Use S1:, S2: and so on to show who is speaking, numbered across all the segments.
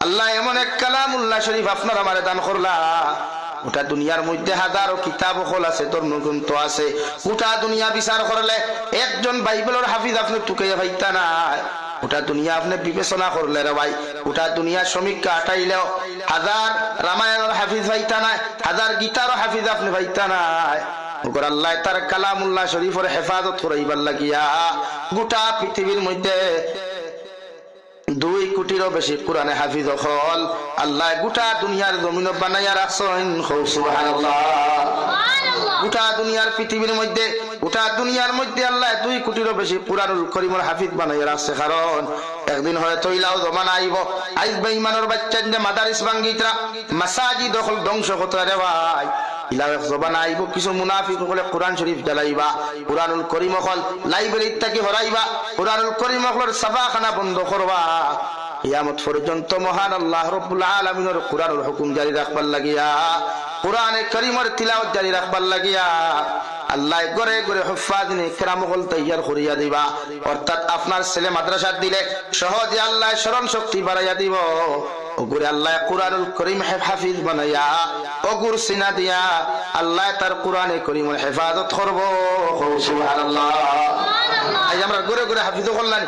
S1: আল্লাহ এমন এক কালামুল্লাহ শরীফ আপনার আমার দান করলা, গোটা দুনিয়ার মধ্যে হাজারো কিতাব হল আছে, ধর্মগ্রন্থ আছে, গোটা দুনিয়া বিচার করলে একজন বাইবেলের হাফিজ আপনি টুকাইয়া পাইতা না। গোটা দুনিয়া আপনি বিবেচনা করলে রে ভাই, গোটা দুনিয়ার সমীক্ষা আটাইলেও হাজার রামায়ণের হাফিজ পাইতা না, হাজার গীতারও হাফিজ আপনি পাইতা না। আল্লাহ তার কালামুল্লাহ শরীফের হেফাজত করাইবার লাগিয়া গোটা পৃথিবীর মধ্যে 2 কোটিরও বেশি কোরআনে হাফিজ হল আল্লাহ গোটা দুনিয়ার জমিন বানাইয়া রাখছেন। সুবহানাল্লাহ। গোটা দুনিয়ার পৃথিবীর মধ্যে, গোটা দুনিয়ার মধ্যে আল্লাহ 2 কোটিরও বেশি কুরআনুল কারীমের হাফিজ বানাইয়া রাখছে। কারণ একদিন হয়তো ইলাও জমানা আইব, আইব ইমানের বাচ্চাদের মাদারিস ভাঙ্গিতরা মাসাজিদ দখল ধ্বংস হতে রে ভাই। ইলাও জমানা আইব কিছু মুনাফিক বলে কোরআন শরীফ জ্বালাইবা, কুরআনুল কারীম হল লাইব্রেরিত থেকে হরাইবা, কুরআনুল কারীম হল সাফাখানা বন্ধ করবা। কিয়ামত পর্যন্ত মহান আল্লাহ রাব্বুল আলামিনের কুরআনুল হুকুম জারি রাখবার লাগিয়া, কুরআনে কারীমের তিলাওয়াত জারি রাখবার লাগিয়া আল্লাহ ঘরে ঘরে হুফাজিনে কিরামুল তৈয়ার করিয়া দিবা। অর্থাৎ আপনার ছেলে মাদ্রাসা দিলে সহজে আল্লাহ স্মরণ শক্তি বাড়াইয়া দিব। ওগুরে আল্লাহ কুরআনুল কারীম হাফিজ বানাইয়া ওগুর সিনা দিয়া আল্লাহ তার কুরআনে কারীমের হেফাজত করব। সুবহানাল্লাহ। আজ আমরা ঘরে ঘরে হাফিজ করলাম,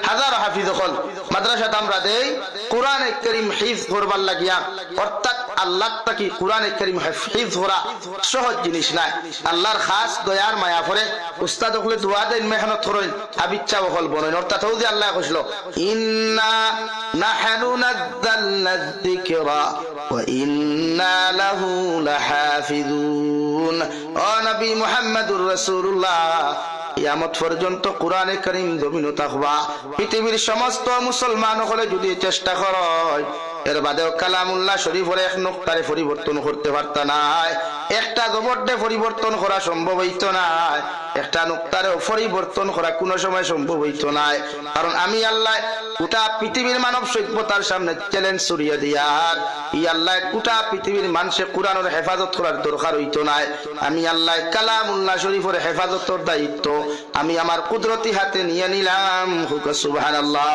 S1: হাজার হাফিজ হল মাদ্রাসাত আমরা দেই কুরআনে কারীম হিফজ করবার লাগিয়া। অর্থাৎ আল্লাহ তাকি কুরআনে কারীম হিফজ করা সহজ জিনিস নাই। আল্লাহর খাস দয়ার মায়া পরে উস্তাদ হলে দোয়া দেন, মেহনত করেন, আবিচ্ছা হল বলেন। অর্থাৎ ওই যে আল্লাহ কইছিল ইন্না নাহনু নাযালনা যিকরা ওয়া ইন্না লাহু লাহাফিজুন। ও নবী মুহাম্মদুর রাসূলুল্লাহ, কিয়ামত পর্যন্ত কুরআনে কারীম জমিনে থাকবা। পৃথিবীর সমস্ত মুসলমান হলে যদি চেষ্টা করে এর বাদেও কালামুল্লাহ শরীফের এক নুকতারে পরিবর্তন করতে পারতা নাই, একটা জবরদে পরিবর্তন করা সম্ভব হইত না, একটা নুকতারে পরিবর্তন করা কোনো সময় সম্ভব হইত না। কারণ আমি আল্লাহ গোটা পৃথিবীর মানব সভ্যতার সামনে চ্যালেঞ্জ ছড়িয়ে দিয়ার ই আল্লাহ গোটা পৃথিবীর মানুষে কুরআনের হেফাজত করার দরকার হইতো না। আমি আল্লাহ কালামুল্লাহ শরীফের হেফাজতের দায়িত্ব আমি আমার কুদরতি হাতে নিয়ে নিলাম। সুবহানাল্লাহ।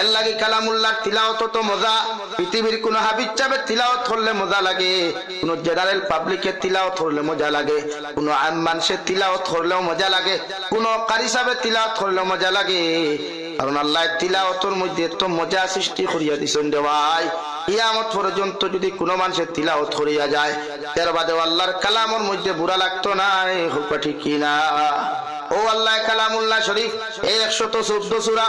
S1: এর লাগে কালামুল্লাহর তিলাওয়াত তো মজা, পৃথিবীর কোন হাবিব চাবে তিলাওয়াত করলে মজা লাগে, কোন জেনারেল পাবলিকের তিলাওয়াত করলে মজা লাগে, কোন আম মানুষের তিলাওয়াত করলেও মজা লাগে, কোন কারি সাহেবের তিলাওয়াত করলেও মজা লাগে। কারণ আল্লাহ তিলাওয়াতের মধ্যে তো মজা সৃষ্টি করিয়া দিছেন রে ভাই। কিয়ামত পর্যন্ত যদি কোন মানুষের তিলাওয়াত করিয়া যায় এর বাদে আল্লাহর কালামের মধ্যে বুড়া লাগতো না। হুক ঠিক কিনা? ও আল্লাহ কালামুল্লাহ শরীফ 114 সূরা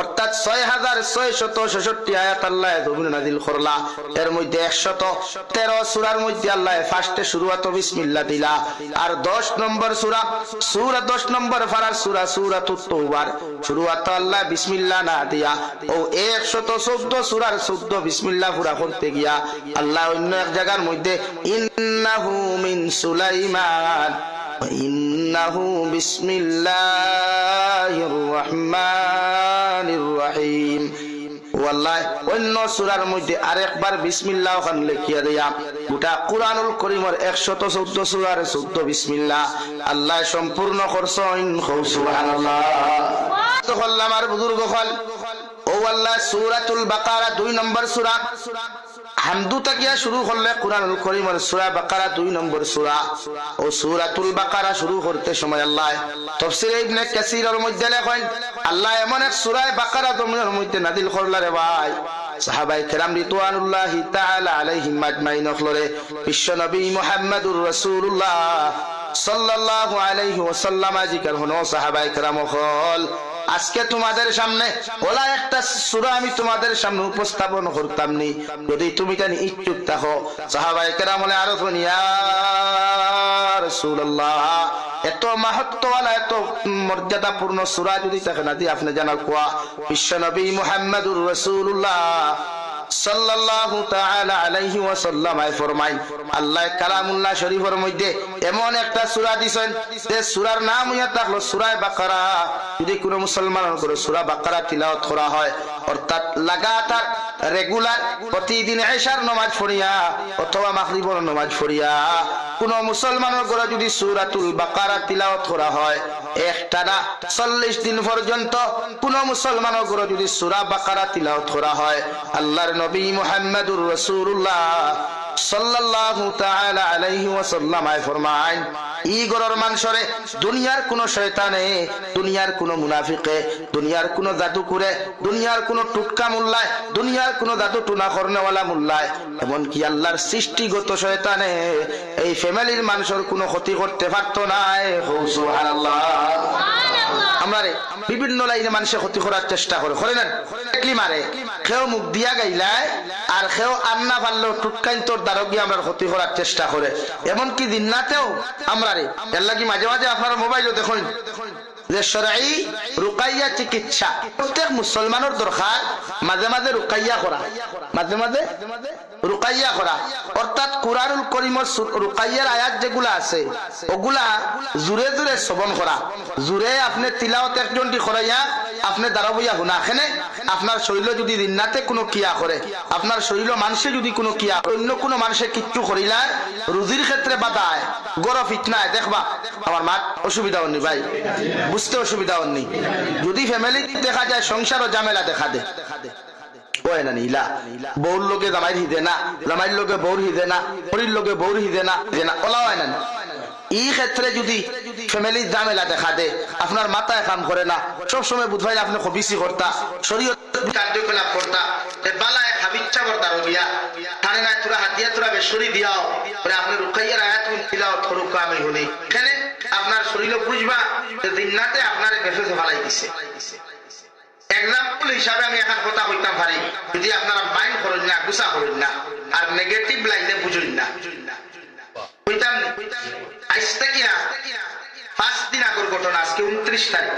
S1: অর্থাৎ 6666 আয়াত আল্লাহ জমিনে নাযিল করলা। এর মধ্যে 113 সূরার মধ্যে আল্লাহ ফার্স্টে শুরুয়াত বিসমিল্লাহ দিলা। আর 10 নম্বর সূরা 10 নম্বর ফারার সূরাতুত তাওবার শুরুয়াত আল্লাহ বিসমিল্লাহ না দিয়া ও 114 সূরার 14 বিসমিল্লাহ পুরা করতে গিয়া আল্লাহ অন্য এক জায়গার মধ্যে ইন্নাহু মিন সুলাইমান وإنه بسم الله الرحمن الرحيم। والله অন্য সূরার মধ্যে আরেকবার বিসমিল্লাহ খান লিখিয়া দেয়া গোটা কুরআনুল কারীমের 114 সূরার 14 বিসমিল্লাহ আল্লাহ সম্পূর্ণ করছেন। সুবহানাল্লাহ। তো আল্লাহ আমার বুজুর্গ হল ও আল্লাহ সূরাতুল বাকারা 2 নম্বর সূরা হামদু তাকিয়া শুরু করলে কুরআনুল কারীমের সূরা বাকারা 2 নম্বর সূরা ও সূরাতুল বাকারা শুরু করতে সময় আল্লাহ তাফসীর ইবনে কাসীরের মধ্যে লেখেন আল্লাহ এমন এক সূরা বাকারা জমিনের মধ্যে নাযিল করলা রে ভাই। সাহাবায়ে কেরাম রিদওয়ানুল্লাহি তাআলা আলাইহিম আজমাইন হলরে বিশ্ব নবী মুহাম্মদুর রাসূলুল্লাহ সাল্লাল্লাহু আলাইহি ওয়াসাল্লাম জিকার হনো সাহাবায়ে কেরাম হল আজকে তোমাদের সামনে ওলা একটা সূরা আমি তোমাদের সামনে উপস্থাপন করতাম নি যদি তুমি জানি ইচ্ছুক থাকো। সাহাবায়ে কেরাম বলে আরো ইয়া রাসূলুল্লাহ এত মাহাত্ম্যওয়ালা এত মর্যাদাপূর্ণ সূরা যদি থাকে না দি আপনি জানা কোয়া বিশ্ব নবী মুহাম্মদুর রাসূলুল্লাহ সাল্লাল্লাহু তাআলা আলাইহি ওয়াসাল্লাম ফরমায় আল্লাহ কালামুল্লাহ শরীফের মধ্যে এমন একটা সূরা দিবেন যে সূরার নাম হইয়া থাকলো সূরা বাকারা। যদি কোনো মুসলমানের করে সূরা বাকারা তিলাওয়াত করা হয় অর্থাৎ লাগাতার রেগুলার প্রতিদিন ইশার নামাজ পড়িয়া অথবা মাগরিবের নামাজ পড়িয়া কোন মুসলমানের করে যদি সূরাতুল বাকারা তিলাওয়াত করা হয় একটানা 40 দিন পর্যন্ত কোন মুসলমানের করে যদি সূরা বাকারা তিলাওয়াত করা হয় আল্লাহর নবী মুহাম্মদুর রাসূলুল্লাহ সাল্লাল্লাহু তাআলা আলাইহি ওয়াসাল্লাম ফরমায় ই গরর মানুষরে দুনিয়ার কোন শয়তানে, দুনিয়ার কোন মুনাফিকে, দুনিয়ার কোন জাদুকুরে, দুনিয়ার কোন টুটকা মুল্লায়, দুনিয়ার কোন জাদু টুনা করনেওয়ালা মুল্লায়, এমনকি আল্লাহর সৃষ্টিগত শয়তানে এই ফ্যামিলির মানুষের কোনো ক্ষতি করতে পারতো না। সুবহানাল্লাহ। আমরা বিভিন্ন লাইনে মানুষের ক্ষতি করার চেষ্টা করে না, মারে কেউ মুখ দিয়া গাইলায় আর কেউ আন্না পারলেও টুটকাইন তোর দ্বারা গিয়ে আমরা ক্ষতি করার চেষ্টা করে। এমনকি দিননাতেও আমরা এর লাগি মাঝে মাঝে আপনার মোবাইলও দেখুন যে শরঈ রুকাইয়া চিকিৎসা প্রত্যেক মুসলমানের দরকার মাঝে মাঝে রুকাইয়া করা, মাঝে মাঝে রুকাইয়া করা অর্থাৎ কুরআনুল কারীমের রুকাইয়ার আয়াত যেগুলা আছে ওগুলা জোরে জোরে শ্রবণ করা, জোরে আপনি তিলাওয়াত একজনটি করাইয়া আপনি দাঁড়াবইয়া হুনা এখানে আপনার শরীরে যদি দিননাতে কোনো কিয়া করে, আপনার শরীরে মানুষে যদি কোনো কিয়া অন্য কোনো মানুষে কিচ্ছু করিলা রুজির ক্ষেত্রে বাধায় গড় ফিতনায় দেখবা আমার মা অসুবিধা হননি ভাই, বুঝতে অসুবিধা হননি। যদি ফ্যামিলি দেখা যায় সংসারও ঝামেলা দেখা দে বউর লোকে জামাইর হিদে না, জামাইর লোকে বউর হিদে না, হরির লোকে বউর হিদে না, ওলা হয় না। এই ক্ষেত্রে যদি ফ্যামিলির ঝামেলা দেখা দে আপনার মাথায় কাম করে না, সবসময় বুধবাই আপনি খবিসি করতা শরীয়ত কার্যকলাপ করতা বালায় হাবিচ্ছা করতা রবিয়া থানে না তোরা হাতিয়া তোরা বেশরি দিয়াও আপনি রুকাইয়ার আয়াত তিলাওয়াত করুক আমি হলি এখানে আপনার শরীরে বুঝবা দিননাতে আপনার বেফেসে ফালাই দিছে। এক্সাম্পল হিসাবে আমি এখন কথা কইতাম পারি, যদি আপনারা মাইন্ড করেন না, গুছা করেন না আর নেগেটিভ লাইনে বুঝুন না, কইতাম না আজ থেকে 5 দিন আগের ঘটনা, আজকে 29 তারিখ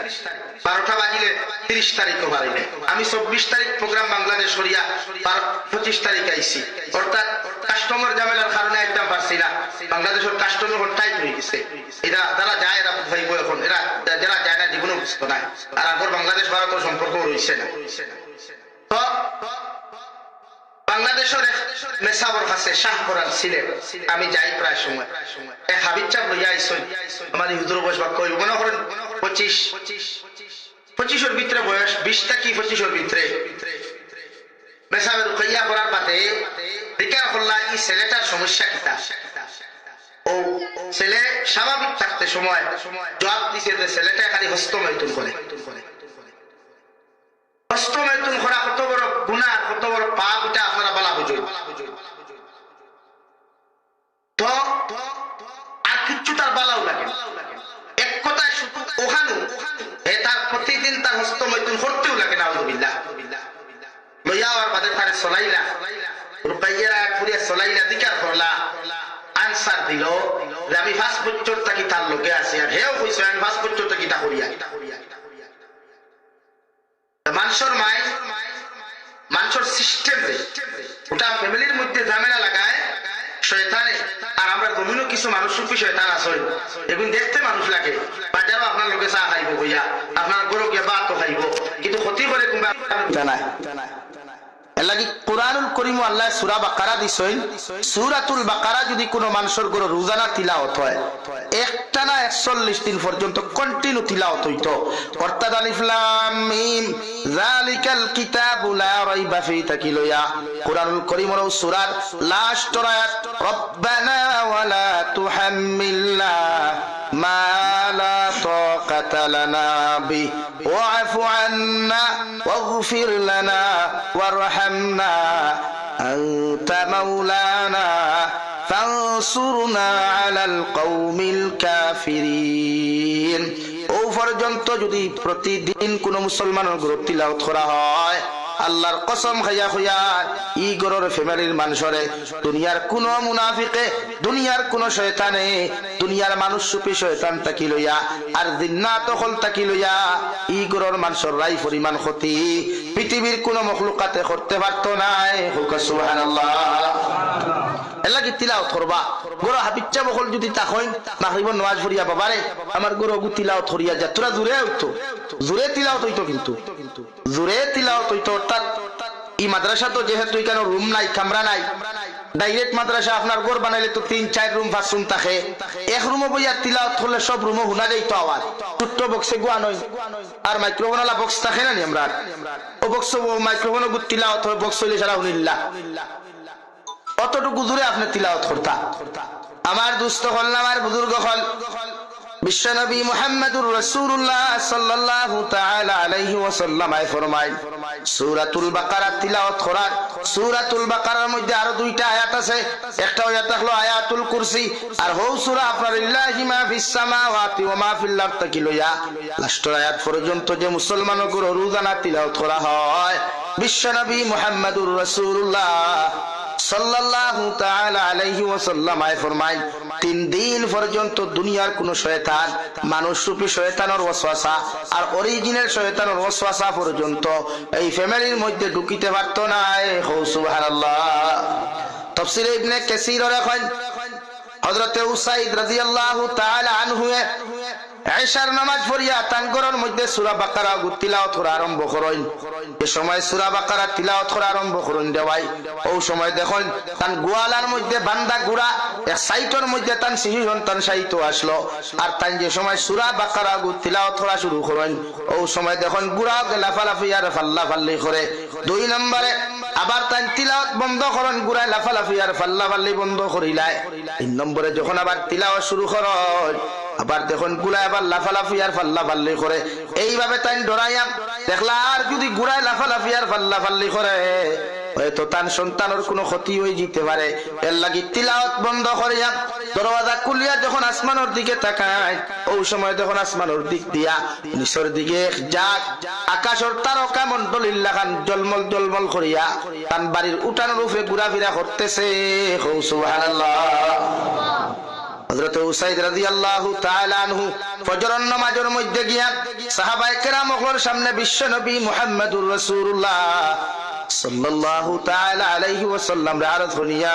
S1: 12টা বাজিলে 30 তারিখও পারিনি আমি 24 তারিখ প্রোগ্রাম বাংলাদেশ হরিয়া 25 তারিখ আইছি, অর্থাৎ কাস্টমার ঝামেলার কারণে একদম পারছি না। বাংলাদেশের কাস্টমার টাইট হয়ে গেছে, এরা যারা যায় এরা ভাইব এখন, এরা যারা যায় না জীবনে বুঝতো না, আর আগর বাংলাদেশ ভারতের সম্পর্ক রয়েছে না। তো বাংলাদেশের মেসাবর কাছে শাহপুরান সিলেট আমি যাই প্রায় সময় এক হাবিব চাপ লইয়া আইসই আমার হুজুর বসবা কই মনে করেন 25-এর ভিতরে বয়স, 20 থেকে 25-এর ভিতরে মেসাবের কইয়া করার বাদে বিকার করলা এই ছেলেটার সমস্যা কিতা। ও ছেলে স্বাভাবিক থাকতে সময় জবাব দিছে যে ছেলেটা খালি হস্তমৈথুন করে। হস্তমৈথুন করা কত বড় গুনাহ, কত বড় পাপ, এটা আপনারা বলা বুঝুন। তো আর কিচ্ছু তার বালাও লাগে, এক কথায় শুধু ওখানে তার প্রতিদিন তার হস্তমৈথুন করতেও লাগে না। আলহামদুলিল্লাহ লইয়া আর বাদে তারে চলাইলা রুকাইয়ার আয়াত পড়িয়া চলাইলা দিকার করলা, আনসার দিল যে আমি 5 বছর থাকি তার লোকে আছি, আর হেও কইছে আমি 5 বছর থাকি তা করিয়া। মানুষের মাইন্ড মানুষের সিস্টেম রে ওটা ফ্যামিলির মধ্যে ঝামেলা লাগায় শয়তানে। আর আমরা জমিনও কিছু মানুষ রূপী শয়তান আছে, এগুলো দেখতে মানুষ লাগে, বাজারও আপনার লোকে চা খাইব হইয়া আপনার গরু গিয়ে ভাত খাইব, কিন্তু ক্ষতি করে কোনবা জানায়। এর লাগি কুরআনুল কারীম আল্লাহ সূরা বাকারা দিছেন, সূরাতুল বাকারা যদি কোনো মানুষের গরু রোজানা তিলাওয়াত হয় একটানা 41 দিন পর্যন্ত কন্টিনিউ তিলাওয়াত হইতো, অর্থাৎ আলিফ লাম মিম যালিকাল কিতাবু লা রাইবা ফি তাকিলয়া কুরআনুল কারীমের সূরার লাস্ট আয়াত রব্বানা ওয়ালা তুহাম্মিলনা মা লা তাকাতা লানা বি ওয়াফু আন্না ওয়াগফির লানা ওয়ারহামনা আনতা মাওলানা ফানসুরনা আলাল কওমিল কাফিরিন। ও পর্যন্ত যদি প্রতিদিন কোন মুসলমানের গ্রুপ তিলাওয়াত করা হয় আল্লাহর কসম খাইয়া খুইয়া ই গরর ফ্যামিলির মানুষরে দুনিয়ার কোন মুনাফিকে, দুনিয়ার কোন শয়তানে, দুনিয়ার মানুষ সুপি শয়তান তাকি লইয়া আর জিন্নাত হল তাকি লইয়া ই গরর মানুষের রাই পরিমাণ ক্ষতি পৃথিবীর কোন মখলুকাতে করতে পারতো নাই। সুবহানাল্লাহ। এলা কি তিলাওয়াত করবা গরো হাবিচ্চা বকল যদি তা হইন মাগরিব নামাজ পড়িয়া বাবারে আমার গরো গু তিলাওয়াত করিয়া যা তোরা জোরে হইতো, জোরে তিলাওয়াত হইতো, কিন্তু জোরে তিলাওয়াত হইতো। অর্থাৎ এই মাদ্রাসা তো যেহেতু এখানে রুম নাই, কামরা নাই, ডাইরেক্ট মাদ্রাসা আপনার ঘর বানাইলে তো 3-4 রুম 5 রুম থাকে, এক রুমও বইয়া তিলাওয়াত করলে সব রুমও শোনা যাইতো আওয়াজ। ছোট্ট বক্সে গুয়া নয় আর মাইক্রোফোন ওয়ালা বক্স থাকে না নি আমরা, ও বক্স মাইক্রোফোন গু তিলাওয়াত হয়, বক্স হইলে সারা শুনিল্লা অতটুকু দূরে আপনি তিলাওয়াত করতা। আমার দুস্থ হল না, আমার বুজুর্গ হল বিশ্বনবী মুহাম্মদুর রাসূলুল্লাহ সাল্লাল্লাহু তাআলা আলাইহি ওয়াসাল্লাম ফরমায় সূরাতুল বাকারা তিলাওয়াত করার। সূরাতুল বাকারার মধ্যে আরো 2টা আয়াত আছে, একটা আয়াত হলো আয়াতুল কুরসি, আর হৌ সূরা আপনার লিল্লাহি মা ফিস সামাওয়াতি ওয়া মা ফিল আরদি তাকি লইয়া লাস্টের আয়াত পর্যন্ত যে মুসলমানদের রোজানা তিলাওয়াত করা হয়, বিশ্বনবী মুহাম্মদুর রাসূলুল্লাহ সাল্লাল্লাহু তাআলা আলাইহি ওয়াসাল্লাম ফরমায় 3 দিন পর্যন্ত দুনিয়ার কোন শয়তান, মানুষ রূপী শয়তানের ওয়াসওয়াসা আর অরিজিনাল শয়তানের ওয়াসওয়াসা পর্যন্ত এই ফ্যামিলির মধ্যে ঢুকিতে পারতো না। সুবহানাল্লাহ। তাফসীরে ইবনে কাসীর লেখেন হযরতে উসাইদ রাদিয়াল্লাহু তাআলা আনহু এশার নামাজ পড়িয়া তান ঘরের মধ্যে সূরা বাকারা তিলাওয়াত করা আরম্ভ করেন। এই সময় সূরা বাকারা তিলাওয়াত করা আরম্ভ করেন দেওয়াই, ওই সময় দেখেন তান গোয়ালার মধ্যে বান্দা গুড়া এক সাইটের মধ্যে তান শিশু সন্তান সাইত আসলো, আর তান যে সময় সূরা বাকারা তিলাওয়াত করা শুরু করেন ওই সময় দেখেন গুড়া লাফালাফি আর ফাল্লাফাল্লি করে। 2 নম্বরে আবার তান তিলাওয়াত বন্ধ করেন, গুড়া লাফালাফি আর ফাল্লাফাল্লি বন্ধ করিলায়। 3 নম্বরে যখন আবার তিলাওয়াত শুরু করেন আবার দেখুন গুড়ায় আবার লাফালাফি আর ফাল্লাফাল্লি করে। এইভাবে তাই ডরাইয়া দেখলা আর যদি গুড়ায় লাফালাফি আর ফাল্লাফাল্লি করে হয়তো তার সন্তানের কোনো ক্ষতি হয়ে যেতে পারে। এর লাগি তিলাওয়াত বন্ধ করিয়া দরওয়াজা খুলিয়া যখন আসমানের দিকে তাকায় ওই সময় যখন আসমানের দিক দিয়া নিচের দিকে যাক আকাশের তারকা মণ্ডলীর লাগান জলমল জলমল করিয়া তার বাড়ির উঠানের উপরে ঘোরাফেরা করতেছে। সুবহানাল্লাহ। হযরত উসাইদ রাদিয়াল্লাহু তাআলা আনহু ফজরের নামাজের মধ্যে গিয়া সাহাবায়ে কেরামের সামনে বিশ্বনবী মুহাম্মদুর রাসূলুল্লাহ সাল্লাল্লাহু তাআলা আলাইহি ওয়াসাল্লাম আরজ করিয়া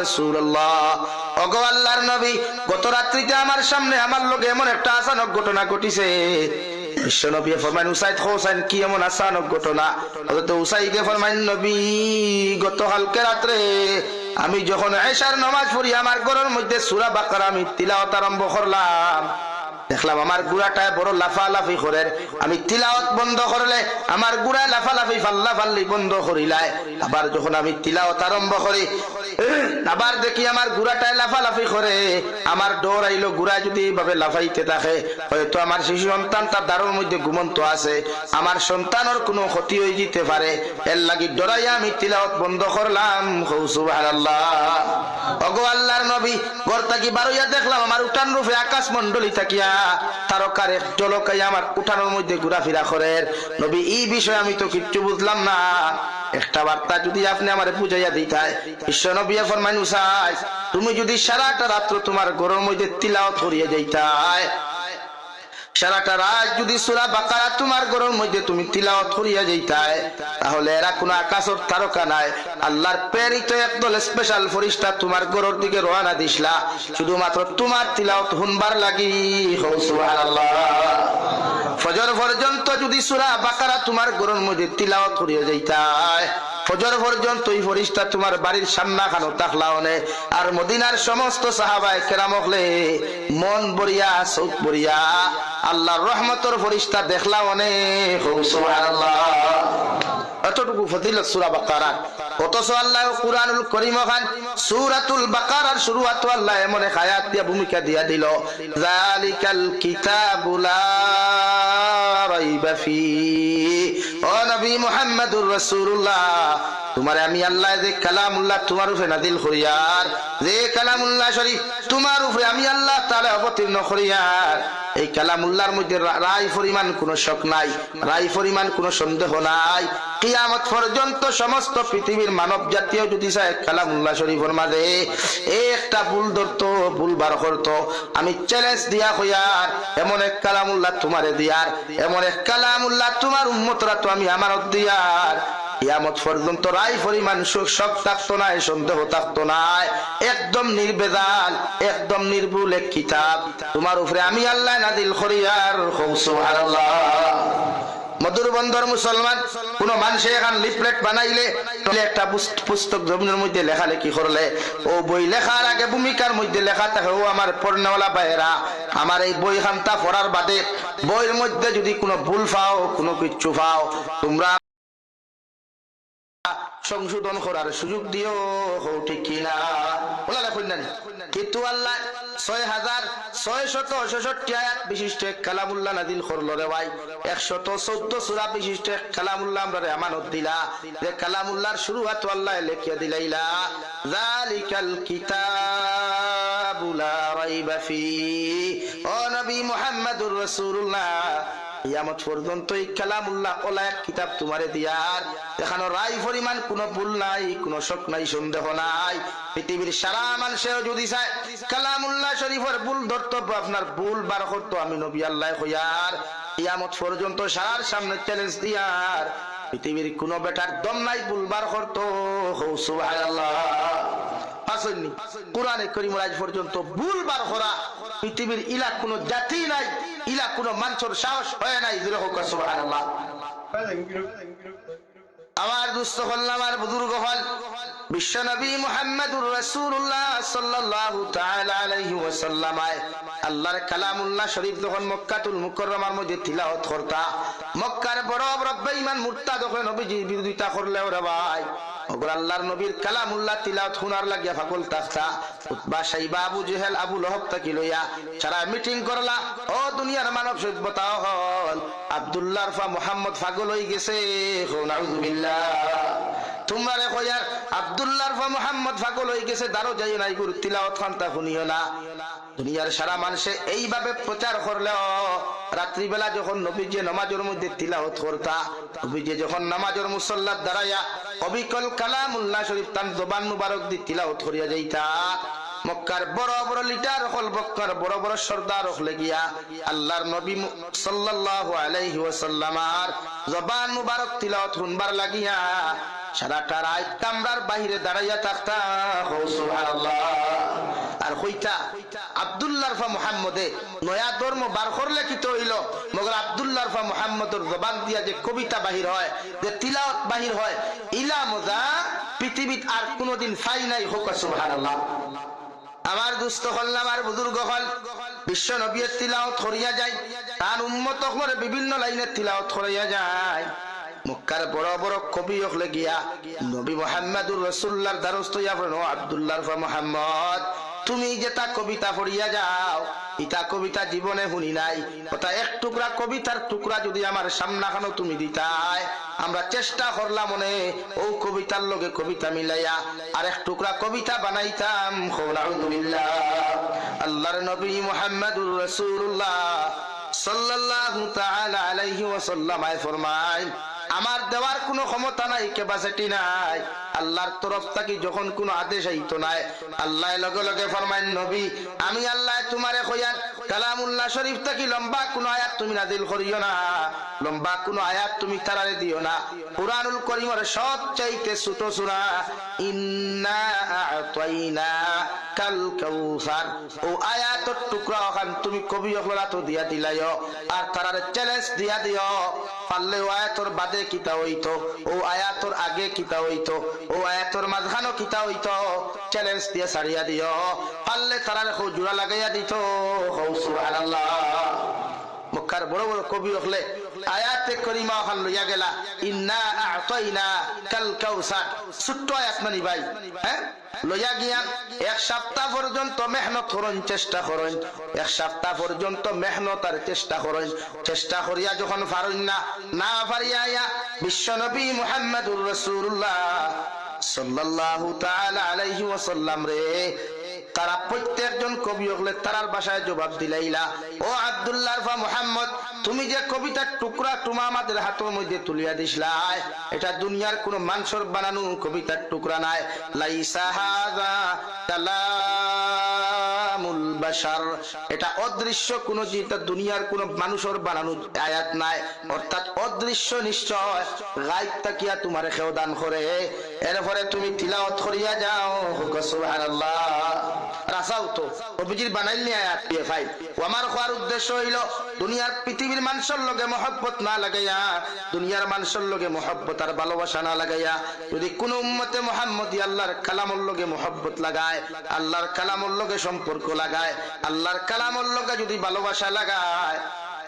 S1: রাসূলুল্লাহ, ওগো আল্লাহর নবী, গত রাত্রিতে আমার সামনে আমার লগে এমন একটা আচানক ঘটনা ঘটিছে। বিশ্বনবী ফরমান উসাইদ হোসেন কি এমন আচানক ঘটনা? হযরত উসাইদে ফরমান নবী, গতকালকে রাত্রে আমি যখন এশার নামাজ পড়ি আমার ঘরের মধ্যে সূরা বাকারা আমি তিলাওয়াত আরম্ভ করলাম, দেখলাম আমার গুড়াটায় বড় লাফালাফি করে। আমি তিলাওয়াত বন্ধ করলে আমার গুড়ায় লাফালাফি ফাল্লাফাল্লি বন্ধ করিলায়। আবার যখন আমি তিলাওয়াত আরম্ভ করি আবার দেখি আমার গুড়াটায় লাফালাফি করে। আমার ডর আইলো গুড়া যদি এইভাবে লাফাইতে থাকে হয়তো আমার শিশু সন্তান তার দারুর মধ্যে ঘুমন্ত আছে, আমার সন্তানের কোনো ক্ষতি হয়ে যেতে পারে। এর লাগি ডরাইয়া আমি তিলাওয়াত বন্ধ করলাম। সুবহানাল্লাহ। ওগো আল্লাহর নবী, ঘর থাকি বারইয়া দেখলাম আমার উঠান রূপে আকাশ মণ্ডলী থাকিয়া তারকার এক জলকাই আমার উঠানোর মধ্যে ঘোরাফেরা করে। নবী, এই বিষয়ে আমি তো কিচ্ছু বুঝলাম না, একটা বার্তা যদি আপনি আমারে বুঝাইয়া দিতেন। বিশ্ব নবী ফরমান উসাইদ, তুমি যদি সারাটা রাত্র তোমার ঘরের মধ্যে তিলাওয়াত করিয়া যাইতাই, সারাটা রাত যদি সূরা বাকারা তোমার ঘরের মধ্যে তুমি তিলাওয়াত করিয়া যাইতাই, তাহলে এরা কোনো আকাশের তারকা নাই, আল্লাহর প্রেরিত একদল স্পেশাল ফেরেশতা তোমার ঘরের দিকে রওনা দিছলা শুধুমাত্র তোমার তিলাওয়াত শুনবার লাগি। সুবহানাল্লাহ। ফজর পর্যন্ত যদি সূরা বাকারা তোমার ঘরের মধ্যে তিলাওয়াত করিয়া যাইতাই, ফজর পর্যন্ত এই ফেরেশতা তোমার বাড়ির সামনে খানো তাকলাওনে, আর মদিনার সমস্ত সাহাবায়ে কেরাম হলে মন বরিয়া চোখ বরিয়া আল্লাহর রহমতের ফেরেশতা দেখলা অনেক। সুবহানাল্লাহ। এতটুকু ফজিলত সূরা বাকারা। অথচ আল্লাহ কুরআনুল কারীম খান সূরাতুল বাকারার শুরুয়াত আল্লাহ এমন এক আয়াত দিয়া ভূমিকা দিয়া দিল, যালিকাল কিতাবু লা রাইবা ফি। ও নবী মুহাম্মদুর রাসূলুল্লাহ, তোমারে আমি আল্লাহ যে কালামুল্লাহ তোমার উপরে নাযিল করিয়ার, যে কালামুল্লাহ শরীফ তোমার উপরে আমি আল্লাহ তাআলা অবতীর্ণ করিয়ার, এই কালামুল্লাহর মধ্যে রায় পরিমাণ কোনো শক নাই, রায় পরিমাণ কোনো সন্দেহ নাই। কিয়ামত পর্যন্ত সমস্ত পৃথিবীর মানব জাতীয় যদি চায় কালামুল্লাহ শরীফের মাঝে একটা ভুল ধরতো, ভুল বার করতো, আমি চ্যালেঞ্জ দিয়া হইয়ার এমন এক কালামুল্লাহ তোমারে দিয়ার, এমন এক কালামুল্লাহ তোমার উম্মতরা তো আমি আমার দিয়ার। কিয়ামত পর্যন্ত রায় পরিমাণ শক থাকতো না, সন্দেহ থাকতো না, একদম নির্বেজাল, একদম নির্ভুল এক কিতাব তোমার উপরে আমি আল্লাহ নাজিল করিয়ার। সুবহানাল্লাহ। মধুর বন্ধর মুসলমান, কোন মানুষে এখন লিফলেট বানাইলে একটা পুস্তক জমিনের মধ্যে লেখালেখি করলে ও বই লেখার আগে ভূমিকার মধ্যে লেখা থাকে, ও আমার পড়নেওয়ালা ভাইয়েরা, আমার এই বই খানটা পড়ার বাদে বইয়ের মধ্যে যদি কোনো ভুল পাও, কোনো কিচ্ছু পাও, তোমরা সংশোধন করার সুযোগ দিও, ঠিক কিনা বলা দেখুন না। কিন্তু আল্লাহ 6666 আয়াত বিশিষ্ট কালামুল্লাহ নাযিল করলো রে ভাই, 114 সূরা বিশিষ্ট কালামুল্লাহ আমরা আমানত দিলা। যে কালামুল্লাহর শুরুয়াত আল্লাহ লিখিয়া দিলাইলা, যালিকাল কিতাবু লা রাইবা ফি। ও নবী মুহাম্মদুর রাসূলুল্লাহ, কিয়ামত পর্যন্ত এই কালামুল্লাহ ওলা এক কিতাব তোমারে দিয়ার, এখানে রায় পরিমাণ কোনো ভুল নাই, কোনো শক নাই, সন্দেহ নাই। পৃথিবীর সারা মানুষেও যদি চায় কালামুল্লাহ শরীফের ভুল ধরতো, আপনার ভুল বার করতো, আমি নবী আল্লাহ হইয়ার কিয়ামত পর্যন্ত সারার সামনে চ্যালেঞ্জ দিয়ার। পৃথিবীর কোনো বেটার দম নাই ভুল বার করতো। সুবহানাল্লাহ। কোরআনে কারীমের আজ পর্যন্ত ভুল বার করা পৃথিবীর ইলা কোনো জাতি নাই, ইলা কোনো মানুষের সাহস হয় নাই। সুবহানাল্লাহ। আমার দুস্থ হল, আমার বুজুর্গ হল, বিশ্ব নবী মুহাম্মদুর রাসূলুল্লাহ সাল্লাল্লাহু তাআলা আলাইহি ওয়াসাল্লাম আল্লাহর কালামুল্লাহ শরীফ যখন মক্কাতুল মুকাররমার মধ্যে তিলাওয়াত করতা, মক্কার বড় বড় বেঈমান মুরতাদ যখন নবীজির বিরোধিতা করলে ওরে ভাই, ওগর আল্লাহর নবীর কালামুল্লাহ তিলাওয়াত শোনার লাগিয়া পাগল থাকতা। উতবা, শাইবা, আবু জেহেল, আবু লহব তাকি লইয়া সারা মিটিং করলা। ও দুনিয়ার মানব সভ্যতা হল আব্দুল্লাহর ফা মুহাম্মদ পাগল হয়ে গেছে। নাউযুবিল্লাহ। তোমরা রে কইয়ার আব্দুল্লাহর ফা মুহাম্মদ পাগল হয়ে গেছে, দারো যাই নাই গুরু তিলাওয়াত খানতা শুনিও না। দুনিয়ার সারা মানুষে এইভাবে প্রচার করলেও রাত্রিবেলা যখন নবীজি নামাজের মধ্যে তিলাওয়াত করতা, নবীজি যখন নামাজের মুসল্লাত দাঁড়াইয়া অবিকল কালামুল্লাহ শরীফ তান জবান মুবারক দি তিলাওয়াত করিয়া যাইতা, মক্কার বড় বড় লিডার হল, মক্কার বড় বড় সর্দার হলে গিয়া আল্লাহর নবী সাল্লাল্লাহু আলাইহি ওয়াসাল্লামার জবান মুবারক তিলাওয়াত শুনবার লাগিয়া সারাটা রাত কামরার বাহিরে দাঁড়াইয়া থাকতা। সুবহানাল্লাহ। আর কইতা আব্দুল্লাহর ফা মুহাম্মদে নয়া ধর্ম বার করলে কি তো হইল, মগর আব্দুল্লাহর ফা মুহাম্মদের জবান দিয়া যে কবিতা বাহির হয়, যে তিলাওয়াত বাহির হয়, ইলা মজা পৃথিবীত আর কোনদিন ফাই নাই। হোক সুবহানাল্লাহ। আমার দুস্থ হল, আমার বুজুর্গ হল, বিশ্ব নবীর তিলাওয়াত করিয়া যায়, তার উম্মত করে বিভিন্ন লাইনের তিলাওয়াত করিয়া যায়। মক্কার বড় বড় কবি হলে গিয়া নবী মুহাম্মদুর রাসূলুল্লাহর দ্বারস্থ হইয়া বলেন, ও আব্দুল্লাহর ফা মুহাম্মদ, তুমি যেটা কবিতা পড়িয়া যাও, ইটা কবিতা জীবনে শুনি নাই। ওটা এক টুকরা কবিতার টুকরা যদি আমার সামনাখানো তুমি দিতাই, আমরা চেষ্টা করলাম মনে ও কবিতার লগে কবিতা মিলাইয়া আর এক টুকরা কবিতা বানাইতাম। আলহামদুলিল্লাহ। আল্লাহর নবী মুহাম্মদুর রাসূলুল্লাহ সাল্লাল্লাহু তাআলা আলাইহি ওয়াসাল্লাম ফরমায়, আমার দেওয়ার কোনো ক্ষমতা নাই, ক্যাপাসিটি নাই। আল্লাহর তরফ থেকে যখন কোনো আদেশ আইতো নাই, আল্লাহ লগে লগে ফরমায়, নবী আমি আল্লাহ তোমারে কইয়ান কালামুল্লাহ শরীফ থেকে লম্বা কোনো আয়াত তুমি নাযিল করিও না, লম্বা কোনো আয়াত তুমি তারারে দিও না। কুরআনুল কারীমের সবচাইতে ছোট সূরা ইন্না আ'তাইনা কাল কাউসার, ও আয়াতের টুকরা ওখান তুমি কবি হলরা তো দিয়া দিলাইও, আর তারারে চ্যালেঞ্জ দিয়া দিও, পারলে ও আয়াতের বাদে কিতা হইতো, ও আয়াতের আগে কিতা হইতো, ও আয়াতের মাঝখানো কিতা হইতো, চ্যালেঞ্জ দিয়ে ছাড়িয়া দিও, পারলে তারারে জোড়া লাগাইয়া দিত। সুবহানাল্লাহ। মক্কার বড় বড় কবি হলে আয়াতে করিমা ওখান লইয়া গেলা, ইন্না আ'তাইনা কাল কাউসার, ছোট্ট আয়াত মানি ভাই, হ্যাঁ লইয়া গিয়া এক সপ্তাহ পর্যন্ত মেহনত করুন, চেষ্টা করুন, এক সপ্তাহ পর্যন্ত মেহনত আর চেষ্টা করুন। চেষ্টা করিয়া যখন পারুন না, না পারিয়া বিশ্ব নবী মুহাম্মদুর রাসূলুল্লাহ সাল্লাল্লাহু তাআলা আলাইহি ওয়াসাল্লাম রে তারা প্রত্যেকজন কবি হলে তারার ভাষায় জবাব দিলাইলা, ও আব্দুল্লাহ ফা মুহাম্মদ, তুমি যে কবিতার টুকরা টুমা আমাদের হাতের মধ্যে তুলিয়া দিছলাই, এটা দুনিয়ার কোন মানুষের বানানো কবিতার টুকরা নাই। লাইসা হাযা কালামুল বাশার, এটা অদৃশ্য কোন যেটা দুনিয়ার কোন মানুষের বানানো আয়াত নাই, অর্থাৎ অদৃশ্য নিশ্চয় গায়ব তাকিয়া তোমারে খেও দান করে। এরপরে তুমি তিলাওয়াত করিয়া যাও, সুবহানাল্লাহ। রাসাও তো নবীজির বানাইলি আয়াত দিয়ে ভাই। আমার কোয়ার উদ্দেশ্য হইল দুনিয়ার পৃথিবীর মানুষের লগে মহব্বত না লাগাইয়া, দুনিয়ার মানুষের লগে মহব্বত আর ভালোবাসা না লাগাইয়া, যদি কোন উম্মতে মুহাম্মদি আল্লাহর কালামের লগে মহব্বত লাগায়, আল্লাহর কালামের লগে সম্পর্ক লাগায়, আল্লাহর কালামের লগে যদি ভালোবাসা লাগায়,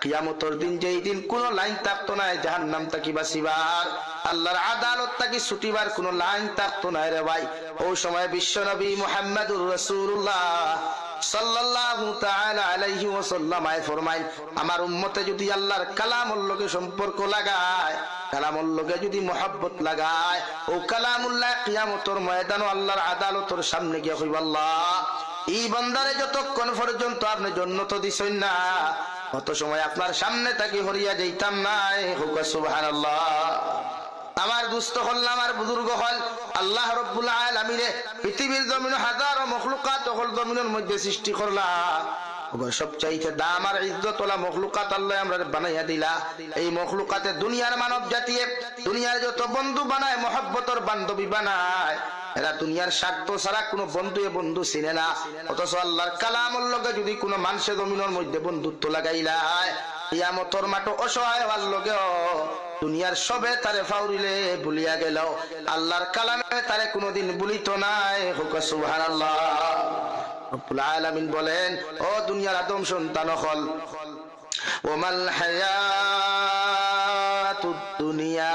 S1: কিয়ামতের দিন যেই দিন কোন লাইন থাকতো না জাহান্নাম থেকে বাঁচিবার, আল্লাহর আদালত থেকে ছুটিবার কোন লাইন থাকতো না রে ভাই। ওই সময় বিশ্ব নবী মুহাম্মদুর রাসূলুল্লাহ সাল্লাল্লাহু তাআলা আলাইহি ওয়াসাল্লাম ফরমায়, আমার উম্মতে যদি আল্লাহর কালামের লগে সম্পর্ক লাগায়, কালামের লগে যদি মহব্বত লাগায়, ও কালামুল্লাহ কিয়ামতের ময়দানে আল্লাহর আদালতের সামনে গিয়ে কইব, আল্লাহ এই বান্দারে যতক্ষণ পর্যন্ত আপনি জান্নাত দিছেন না, কত সময় আপনার সামনে থাকি হরিয়া যাইতাম না। সুবহানাল্লাহ। আমার দুস্থ হল, আমার বুজুর্গ হল, আল্লাহ রাব্বুল আলামিন পৃথিবীর জমিন হাজারো মখলুকাত হল জমিনের মধ্যে সৃষ্টি করলা, সবচাইতে দাম আর ইজ্জত ওলা মখলুকাত আল্লাহ আমরা বানাইয়া দিলা। এই মখলুকাতে দুনিয়ার মানব জাতি দুনিয়ার যত বন্ধু বানায়, মহব্বতর বান্ধবী বানায়, এরা দুনিয়ার স্বার্থ ছাড়া কোনো বন্ধু চিনে না। অথচ আল্লাহর কালামের লগে যদি কোনো মানুষের জমিনের মধ্যে বন্ধুত্ব লাগাইলায়, কিয়ামতের মাঠে অসহায় হওয়ার লগেও দুনিয়ার সবে তারে ফাউরিলে ভুলিয়া গেল, আল্লাহর কালামে তারে কোনোদিন ভুলিত নাই। সুবহানাল্লাহ। রব্বুল আলামিন বলেন, ও দুনিয়ার আদম সন্তান হল, ওমাল হায়াতুদ দুনিয়া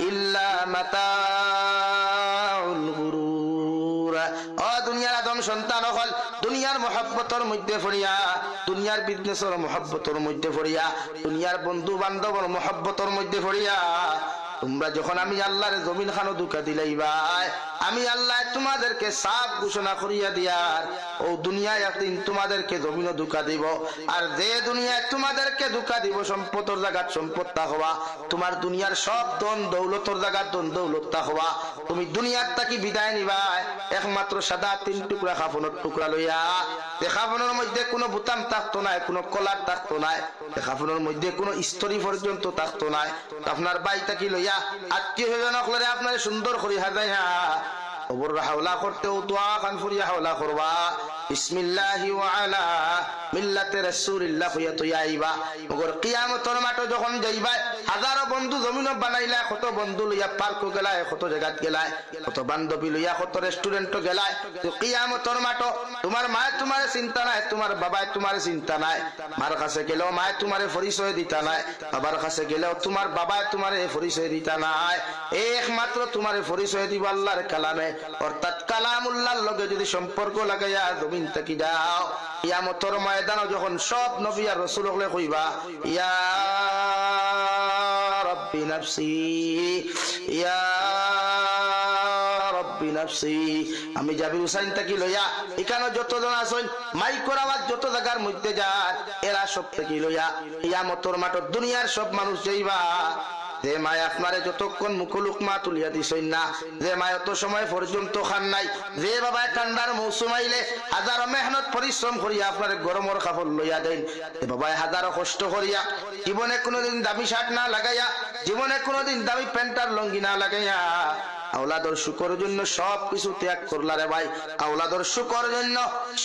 S1: ইল্লা মাতাউল গুরুর। ও দুনিয়ার আদম সন্তান হল, দুনিয়ার মহব্বতের মধ্যে পড়িয়া, দুনিয়ার বিজনেসের মহব্বতের মধ্যে পড়িয়া, দুনিয়ার বন্ধু বান্ধবের মহব্বতের মধ্যে পড়িয়া তোমরা যখন আমি আল্লাহর জমিন খানো দুকা দিলাইবা, আমি আল্লাহ তোমাদেরকে সাফ ঘোষণা করিয়া দিয়ার, ও দুনিয়ায় একদিন তোমাদেরকে জমিনও দুকা দিব। আর যে দুনিয়ায় তোমাদেরকে দুকা দিব, সম্পদের জায়গাত সম্পদ তা হওয়া, তোমার দুনিয়ার সব ধন দৌলতর জায়গাত ধন দৌলত তা হওয়া, তুমি দুনিয়ার তাকি বিদায় নিবা একমাত্র সাদা 3 টুকরা কাফনের টুকরা লইয়া। কাফনের মধ্যে কোনো বুতাম থাকতো নাই, কোনো কলার থাকতো নাই, কাফনের মধ্যে কোনো স্তরি পর্যন্ত থাকতো নাই। আপনার বাই তাকি লইয়া আত্মীয় স্বজন আপনার সুন্দর করে হাজাইয়া ওবর হাওলা করতেও দোয়া খান ফুরিয়া হাওলা করবা, বিসমিল্লাহি ওয়া আলা মিল্লাতে রাসূলিল্লাহ হইয়া তো আইবা। ওগর কিয়ামতের মাঠে যখন যাইবা, হাজারো বন্ধু জমিন বানাইলা, কত বন্ধু লইয়া পার্ক গেলায়, কত জায়গাত গেলায়, কত বান্ধবী লইয়া, কত রেস্টুরেন্ট গেলায়। তো কিয়ামতের মাঠে তোমার মায় তোমার চিন্তা নাই, তোমার বাবায় তোমার চিন্তা নাই, মার কাছে গেলেও মায় তোমারে পরিচয় দিতা নাই, বাবার কাছে গেলেও তোমার বাবায় তোমারে পরিচয় দিতা নাই। একমাত্র তোমারে পরিচয় দিব আল্লাহর কালামে, অর্থাৎ কালামুল্লাহর লগে যদি সম্পর্ক লাগাইয়া জমিন থেকে যাও, কিয়ামতের ময়দানে যখন সব নবী আর রাসূল হলে কইবা, ইয়া রাব্বি নাফসি ইয়া রাব্বি নাফসি, আমি জাবির হুসাইন থেকে লইয়া এখানে যতজন আছেন মাইকের আওয়াজ যত জায়গার মধ্যে যায়, এরা সব থেকে লইয়া কিয়ামতের মাঠে দুনিয়ার সব মানুষ যাইবা। যে মায় আপনারে যতক্ষণ মুখলুকমা তুলিয়া দিছেন না, যে মায় অত সময় পর্যন্ত খান নাই, যে বাবায় ঠান্ডার মৌসুম আইলে হাজারো মেহনত পরিশ্রম করিয়া আপনার গরমের কাপড় লইয়া দেন, যে বাবায় হাজারো কষ্ট করিয়া জীবনে কোনোদিন দামি শার্ট না লাগাইয়া, জীবনে কোনোদিন দামি প্যান্টার লঙ্গি না লাগাইয়া আওলাদর শুকর জন্য সবকিছু ত্যাগ করলা রে ভাই, আওলাদর শুকর জন্য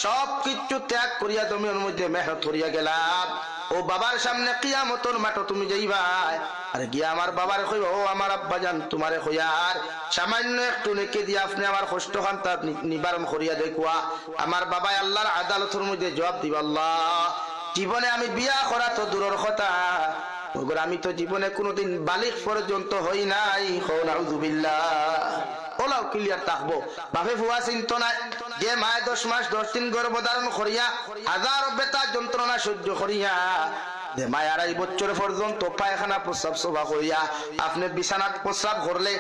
S1: সবকিছু ত্যাগ করিয়া তুমি ওর মধ্যে মেহনত করিয়া গেলাম। ও বাবার সামনে কিয়ামতের মাঠে তুমি যাইবা, আরে গিয়া আমার বাবার কইবা, ও আমার আব্বা জান তোমারে কইয়ার সামান্য একটু নেকি দিয়ে আপনি আমার কষ্ট খান্তা নিবারণ করিয়া দেখুয়া। আমার বাবাই আল্লাহর আদালতের মধ্যে জবাব দিবা, আল্লাহ জীবনে আমি বিয়া করা তো দূরের কথা, আমি তো জীবনে কোনোদিন বালিগ পর্যন্ত হই নাই। ওলাও ক্লিয়ার থাকবো, বাপে ফুয়া চিন্তা নাই, যে মায় 10 মাস 10 দিন গর্ভধারণ করিয়া হাজার বেতা যন্ত্রণা সহ্য করিয়া যে মায় 2.5 বছর পর্যন্ত পায়খানা প্রস্রাব সভা করিয়া আপনি বিছানাত প্রস্রাব করলে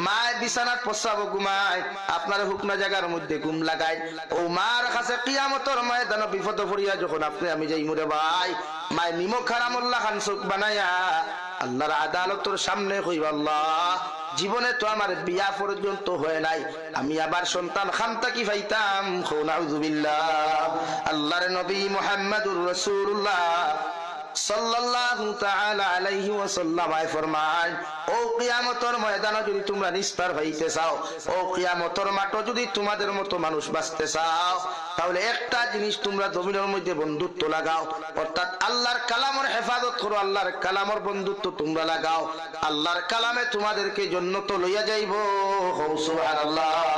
S1: মায় বিছানাত প্রস্রাব ঘুমায় আপনার হুকনা জায়গার মধ্যে ঘুম লাগায় ও মার কাছে কিয়ামতের ময়দানে বিপদ পড়িয়া যখন আপনি আমি যাই মুরে ভাই মায় নিমক হারামুল্লাহ খান চোখ বানায়া আল্লাহর আদালতের সামনে কইবা আল্লাহ জীবনে তো আমার বিয়া পর্যন্ত হয় নাই আমি আবার সন্তান খামতা কি পাইতাম নাউযুবিল্লাহ আল্লাহর নবী মুহাম্মদুর রাসূলুল্লাহ সাল্লাল্লাহু তাআলা আলাইহি ওয়াসাল্লাম ফরমায় ও কিয়ামতের ময়দানে যদি তোমরা নিস্তার হইতে চাও ও কিয়ামতের মাঠে যদি তোমাদের মতো মানুষ বাঁচতে চাও তাহলে একটা জিনিস তোমরা জমিনের মধ্যে বন্ধুত্ব লাগাও অর্থাৎ আল্লাহর কালামের হেফাজত করো আল্লাহর কালামের বন্ধুত্ব তোমরা লাগাও আল্লাহর কালামে তোমাদেরকে জান্নাতে লইয়া যাইবো সুবহানাল্লাহ